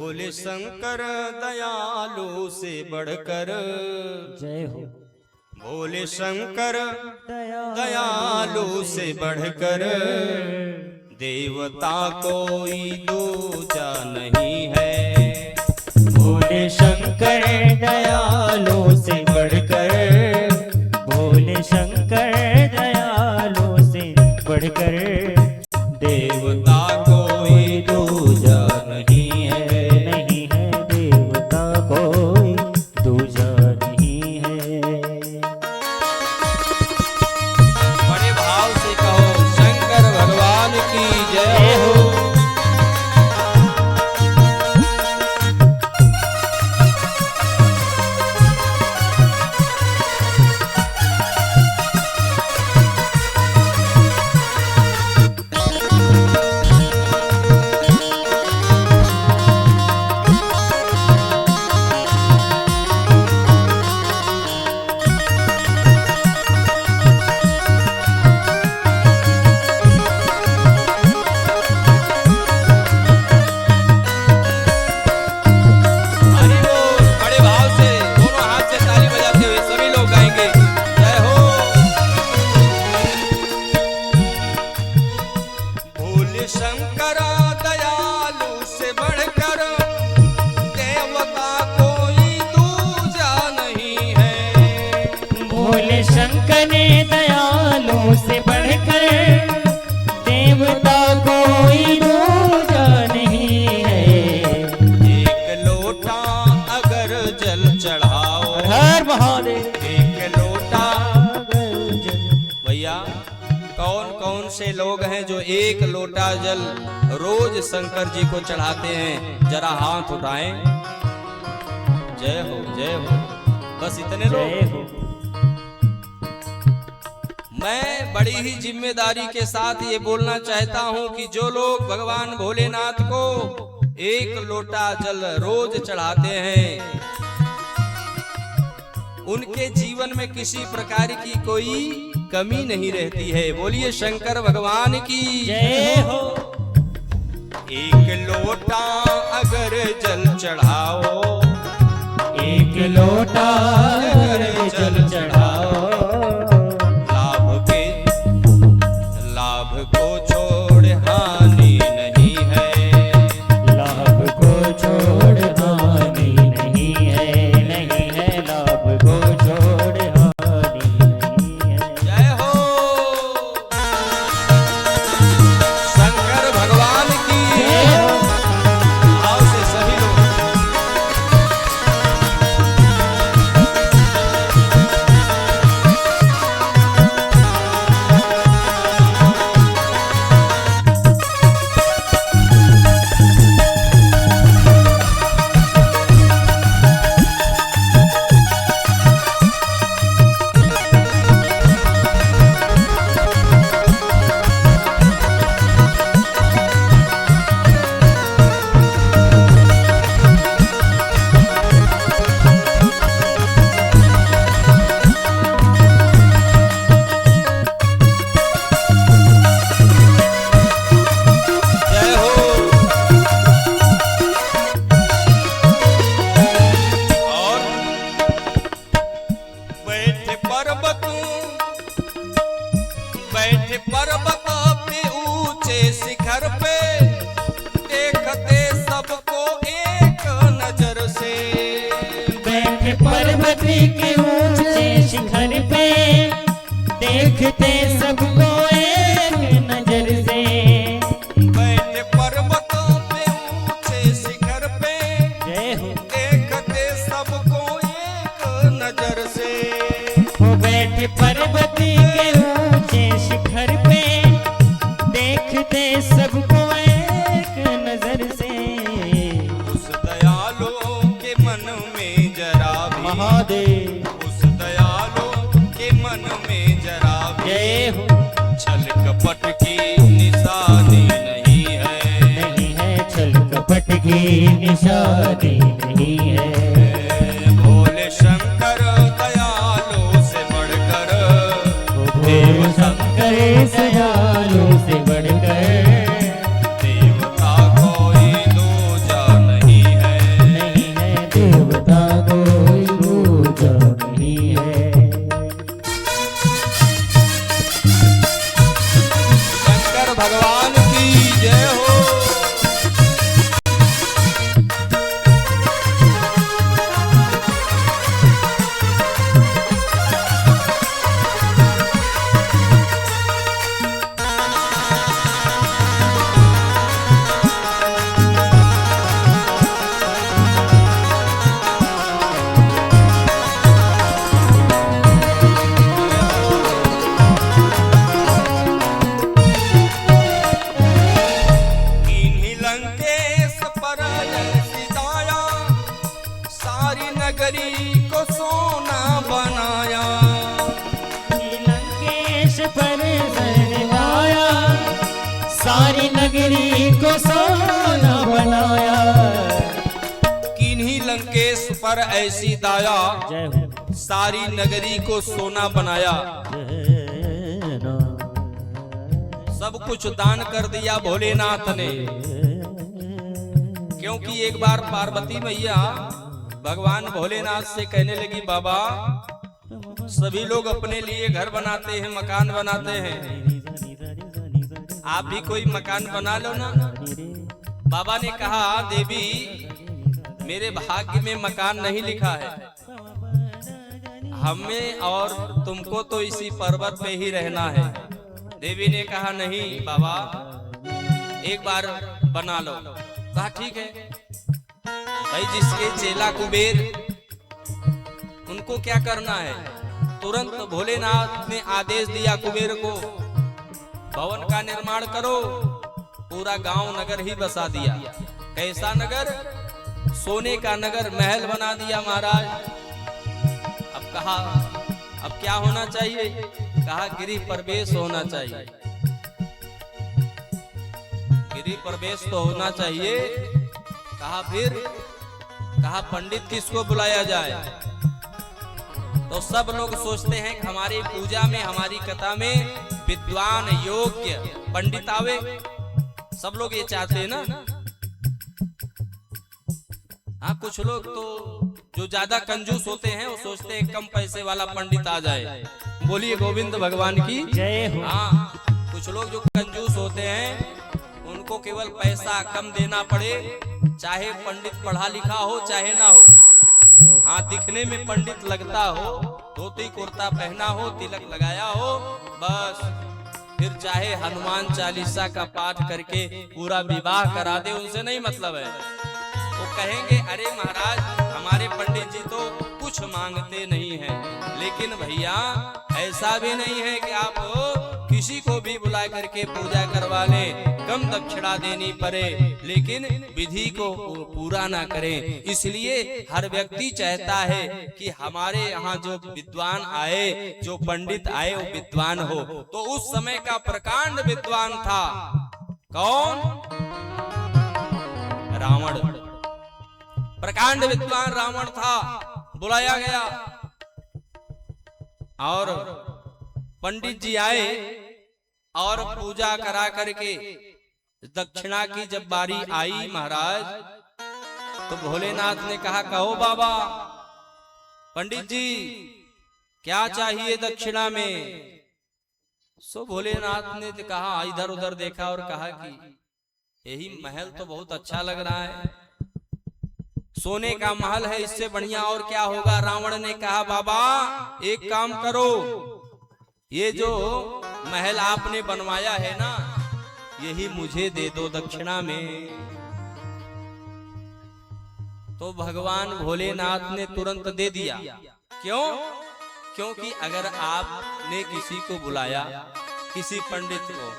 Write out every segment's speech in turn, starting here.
बोले शंकर दयालु से बढ़कर जय हो। बोले शंकर दयालु से बढ़कर देवता कोई दूजा नहीं है। भोले शंकर दयालु से बढ़कर, भोले शंकर दयालु से बढ़कर देवता कोई दूजा नहीं है। नहीं है, देवता कोई दूजा नहीं है। बड़े भाव से कहो शंकर भगवान की जय हो। शंकर दयालु से बढ़कर देवता कोई दूजा नहीं है। भोले शंकर दयालु से बढ़कर देवता कोई दूजा नहीं है। एक लोटा अगर जल चढ़ाओ, हर महादेव, एक लोटा भैया कौन कौन से लोग हैं जो एक लोटा जल रोज शंकर जी को चढ़ाते हैं? जरा हाथ उठाएं। जय हो जय हो। बस इतने लोग। मैं बड़ी ही जिम्मेदारी के साथ ये बोलना चाहता हूं कि जो लोग भगवान भोलेनाथ को एक लोटा जल रोज चढ़ाते हैं उनके जीवन में किसी प्रकार की कोई कमी नहीं रहती है। बोलिए शंकर भगवान की जय हो। एक लोटा अगर जल चढ़ाओ, एक लोटा अगर जल चढ़ाओ, लाभ को छोड़ हानि नहीं है। लाभ को छोड़ हानि नहीं है। नहीं है, लाभ को छोड़ हानि नहीं है। जय हो शंकर भगवान की जय हो। भाव से सभी लोग बैठे पर्वत पे ऊंचे शिखर पे देखते सबको एक नजर से। बैठे पर्वत के ऊंचे शिखर पे देखते सबको एक नजर से। बैठे पर्वत पे ऊंचे शिखर पे जय हो। देखते सबको एक नजर से। वो बैठे पर्वत के ऊंचे शिखर पे देखते सबको एक नजर से। उस दयालु के मन में जरा भी महादेव, उस दयालु के मन में जरा भी जय हो। छल कपट की निशानी नहीं है। नहीं है, छल कपट की निशानी नहीं है। भोले शंकर दयालु से बढ़कर भोले शंकर दयालु से बढ़कर देवता कोई दूजा नहीं नगरी को सोना बनाया। लंकेश पर सरमाया, सारी नगरी को सोना बनाया। किन्हीं लंकेश पर ऐसी दाया, जय हो सारी नगरी को सोना बनाया। सब कुछ दान कर दिया भोलेनाथ ने, क्योंकि एक बार पार्वती मैया भगवान भोलेनाथ से कहने लगी, बाबा सभी लोग अपने लिए घर बनाते हैं, मकान बनाते हैं, आप भी कोई मकान बना लो ना। बाबा ने कहा, देवी मेरे भाग्य में मकान नहीं लिखा है, हमें और तुमको तो इसी पर्वत पे ही रहना है। देवी ने कहा, नहीं बाबा एक बार बना लो। कहा ठीक है भाई, जिसके चेला कुबेर उनको क्या करना है। तुरंत भोलेनाथ ने आदेश दिया कुबेर को, भवन का निर्माण करो, पूरा गांव नगर ही बसा दिया। कैसा नगर? सोने का नगर, महल बना दिया महाराज। अब कहा अब क्या होना चाहिए? कहा गिरिह प्रवेश होना चाहिए। गिरिह प्रवेश तो होना चाहिए। कहा फिर? कहा पंडित किसको बुलाया जाए? तो सब लोग सोचते हैं कि हमारी पूजा में, हमारी कथा में विद्वान योग्य पंडित आवे। सब लोग ये चाहते हैं ना। हाँ, कुछ लोग तो जो ज्यादा कंजूस होते हैं वो सोचते हैं कम पैसे वाला पंडित आ जाए। बोलिए गोविंद भगवान की जय हो। हाँ, कुछ लोग जो कंजूस होते हैं उनको केवल पैसा कम देना पड़े, चाहे पंडित पढ़ा लिखा हो चाहे ना हो। हाँ, दिखने में पंडित लगता हो, धोती कुर्ता पहना हो, तिलक लगाया हो, बस फिर चाहे हनुमान चालीसा का पाठ करके पूरा विवाह करा दे, उनसे नहीं मतलब है। वो कहेंगे अरे महाराज हमारे पंडित जी तो कुछ मांगते नहीं हैं। लेकिन भैया ऐसा भी नहीं है कि आप किसी को भी बुला करके पूजा करवा लें, कम दक्षिणा देनी पड़े, लेकिन विधि को पूरा ना करें। इसलिए हर व्यक्ति चाहता है कि हमारे यहाँ जो विद्वान आए, जो पंडित आए वो विद्वान हो। तो उस समय का प्रकांड विद्वान था कौन? रावण। प्रकांड विद्वान रावण था, बुलाया गया और पंडित जी आए और पूजा करा करके दक्षिणा की जब बारी आई महाराज, तो भोलेनाथ ने कहा, कहो बाबा पंडित जी क्या चाहिए दक्षिणा में? सो भोलेनाथ ने कहा, इधर उधर देखा और कहा कि यही महल तो बहुत अच्छा लग रहा है, सोने का महल है, इससे बढ़िया और क्या होगा। रावण ने कहा, बाबा एक काम करो, ये जो महल आपने बनवाया है ना, यही मुझे दे दो दक्षिणा में। तो भगवान भोलेनाथ ने तुरंत दे दिया। क्यों? क्योंकि अगर आपने किसी को बुलाया, किसी पंडित को,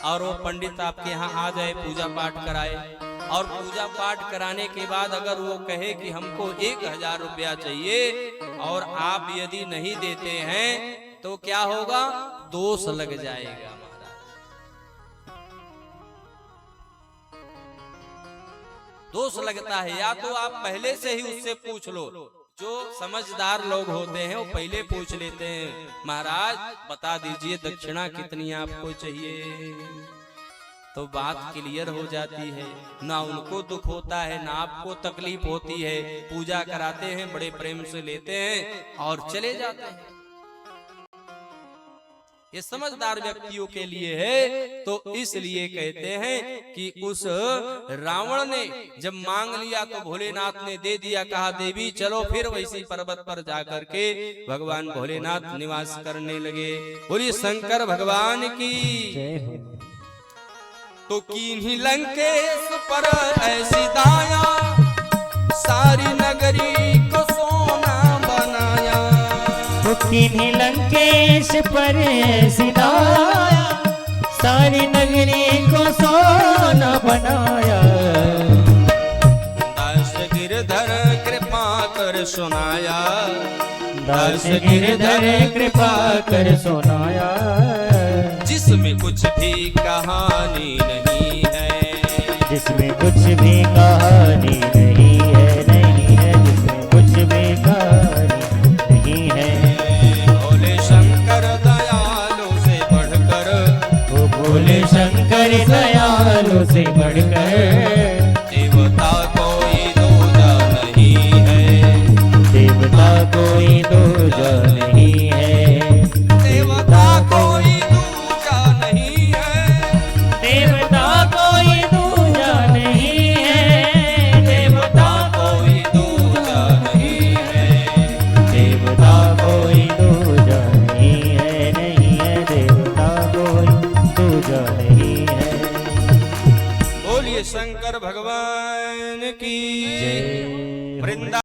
और वो पंडित आपके यहाँ आ जाए, पूजा पाठ कराए, और पूजा पाठ कराने के बाद अगर वो कहे कि हमको 1000 रुपया चाहिए और आप यदि नहीं देते हैं तो क्या होगा? दोष लग जाएगा महाराज। दोष लगता है। या तो आप पहले से ही उससे पूछ लो, जो समझदार लोग होते हैं वो पहले पूछ लेते हैं, महाराज बता दीजिए दक्षिणा कितनी आपको चाहिए, तो बात क्लियर हो जाती है। ना उनको दुख होता है, ना आपको तकलीफ होती है। पूजा कराते हैं, बड़े प्रेम से लेते हैं और चले जाते हैं। ये समझदार व्यक्तियों के लिए है। तो इसलिए कहते हैं कि उस रावण ने जब मांग लिया तो भोलेनाथ ने दे दिया। कहा देवी चलो फिर वैसी पर्वत पर जाकर के भगवान भोलेनाथ निवास करने लगे। बोलिए शंकर भगवान की। तो किन्हीं लंकेश पर ऐसी दाया, सारी नगरी को सोना बनाया। तो किन्हीं लंकेश पर ऐसी दाया, सारी नगरी को सोना बनाया। दास गिरधर कृपा कर कर सुनाया, दास गिरधर कृपा कर सुनाया, जिसमें कुछ भी कहानी नहीं है, जिसमें कुछ भी कहानी नहीं है, नहीं है, जिसमें कुछ भी कहानी नहीं है। भोले शंकर दयालु से बढ़कर, वो भोले शंकर दयालु से बढ़कर,